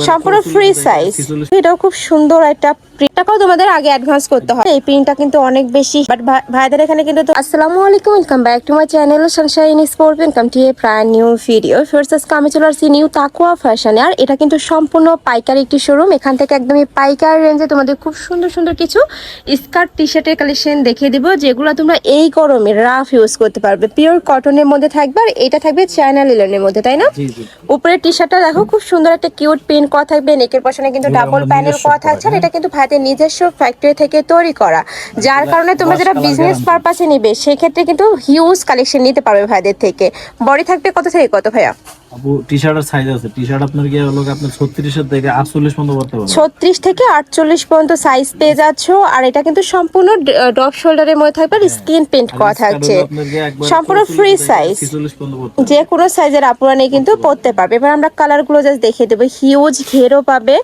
সম্পূর্ণ free size. এটাও খুব সুন্দর একটা প্রিন্টটাও তোমাদের আগে অ্যাডভান্স করতে হয়। এই প্রিন্টটা কিন্তু অনেক বেশি, বাট ভাইদের এখানে কিন্তু আসসালামু আলাইকুম, welcome back to my channel Sunshine sport, welcome to A brand new video. First আজকে আমি চলে আসছি নিউ তাকুয়া ফ্যাশনে। আর এটা কিন্তু সম্পূর্ণ পাইকারি একটি শোরুম। এখান থেকে একদমই পাইকারি রেঞ্জে তোমাদের খুব সুন্দর সুন্দর কিছু স্কার্ট টি শার্টের কালেকশন দেখিয়ে দিব, যেগুলো তোমরা এই গরমে রাফ ইউজ করতে পারবে। পিওর কটনের মধ্যে থাকবে, আর এটা থাকবে চায়না লিলেনের মধ্যে, তাই না? উপরের টি শার্টটা দেখো খুব সুন্দর একটা কিউট প্রিন্ট করা থাকবে, নেকের পশনে কিন্তু ডাবল প্যানেল করা থাকছে। আর এটা কিন্তু ভাইদের নিজস্ব ফ্যাক্টরি থেকে তৈরি করা, যার কারণে তোমরা যারা বিজনেস পারপাসে নিবে সেক্ষেত্রে কিন্তু হিউজ কালেকশন নিতে পারবে ভাইদের থেকে। বডি থাকবে কত থেকে কত ভাইয়া? আপু টি-শার্টের সাইজ আছে। টি-শার্ট আপনার কি হলো আপনার 36 থেকে 48 পর্যন্ত করতে পারবেন। 36 থেকে 48 পর্যন্ত সাইজ পেয়ে যাচ্ছো। আর এটা কিন্তু সম্পূর্ণ ড্রপ শোল্ডারের মধ্যে থাকবে, আর স্কিন প্রিন্ট করা থাকছে। সম্পূর্ণ ফ্রি সাইজ, যে কোনো সাইজের আপুরা নিয়ে কিন্তু পরতে পারবে। এবার আমরা কালারগুলো জাস্ট দেখিয়ে দেবো। হিউজ ঘেরও পাবে,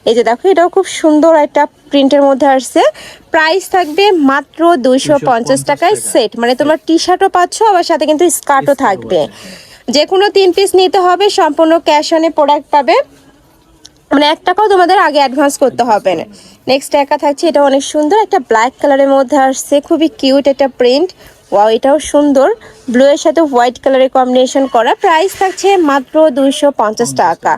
এই যে দেখো এটাও খুব সুন্দর একটা প্রিন্টের মধ্যে আসছে। প্রাইস থাকবে মাত্র 250 টাকায় সেট, মানে তোমার টি শার্টও পাচ্ছ, আবার সাথে কিন্তু স্কার্টও থাকবে। যে কোনো 3 পিস নিতে হবে, সম্পূর্ণ ক্যাশ অনে প্রোডাক্ট পাবে, মানে 1 টাকাও তোমাদের আগে অ্যাডভান্স করতে হবে না। নেক্সট একা থাকছে, এটা অনেক সুন্দর একটা ব্ল্যাক কালারের মধ্যে আসছে, খুবই কিউট একটা প্রিন্ট। ওয়াও, এটাও সুন্দর, ব্লু এর সাথে হোয়াইট কালারের কম্বিনেশন করা। প্রাইস থাকছে মাত্র 250 টাকা।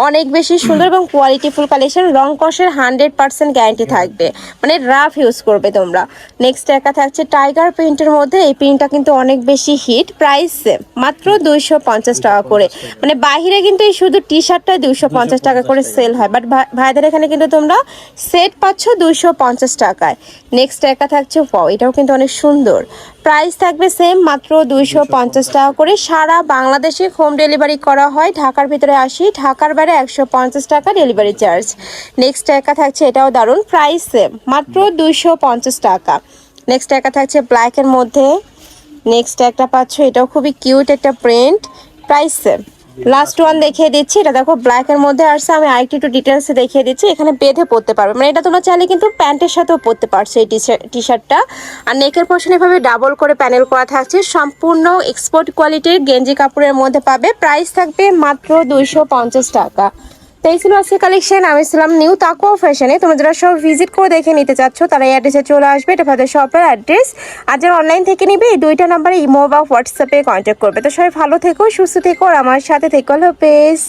অনেক বেশি সুন্দর এবং কোয়ালিটিফুল কালেকশন। রং কষের 100% গ্যারান্টি থাকবে, মানে রাফ ইউজ করবে তোমরা। নেক্সট একা থাকছে টাইগার প্রিন্টের মধ্যে, এই প্রিন্টটা কিন্তু অনেক বেশি হিট। প্রাইস মাত্র 250 টাকা করে, মানে বাহিরে কিন্তু এই শুধু টি শার্টটা 250 টাকা করে সেল হয়, বাট ভাইদের এখানে কিন্তু তোমরা সেট পাচ্ছ 250 টাকায়। নেক্সট একা থাকছে, ওয়াও এটাও কিন্তু অনেক সুন্দর। প্রাইস থাকবে সেম, মাত্র 250 টাকা করে। সারা বাংলাদেশে হোম ডেলিভারি করা হয়। ঢাকার ভিতরে 80, ঢাকার বাইরে 150 টাকা ডেলিভারি চার্জ। নেক্সট একা থাকছে, এটাও দারুণ, প্রাইস সেম, মাত্র 250 টাকা। নেক্সট একা থাকছে ব্ল্যাকের মধ্যে। নেক্সট একটা পাচ্ছ, এটাও খুবই কিউট একটা print, price same. Last one দেখিয়ে দিচ্ছি, এটা দেখো ব্ল্যাকের মধ্যে আসছে। আমি আরেকটু ডিটেলসে দেখিয়ে দিচ্ছি। এখানে বেঁধে পরতে পারবে, মানে এটা তোমরা চাইলে কিন্তু প্যান্টের সাথেও পরতে পারছো এই টি শার্টটা। আর নেকের পশনে এভাবে ডাবল করে প্যানেল করা থাকছে। সম্পূর্ণ এক্সপোর্ট কোয়ালিটির গেঞ্জি কাপড়ের মধ্যে পাবে। প্রাইস থাকবে মাত্র 250 টাকা। তো এই ছিল আজকে কালেকশন। আমি ছিলাম নিউ তাকুয়া ফ্যাশনে। তোমরা যারা সব ভিজিট করে দেখে নিতে চাচ্ছ তারা এই অ্যাড্রেসে চলে আসবে, এটা তাদের শপের অ্যাড্রেস। আর যারা অনলাইন থেকে নিবে এই 2টা নাম্বারে ইমো বা হোয়াটসঅ্যাপে কন্ট্যাক্ট করবে। তো সবাই ভালো থেকো, সুস্থ থেকো, আর আমার সাথে থেকো। Hello pace.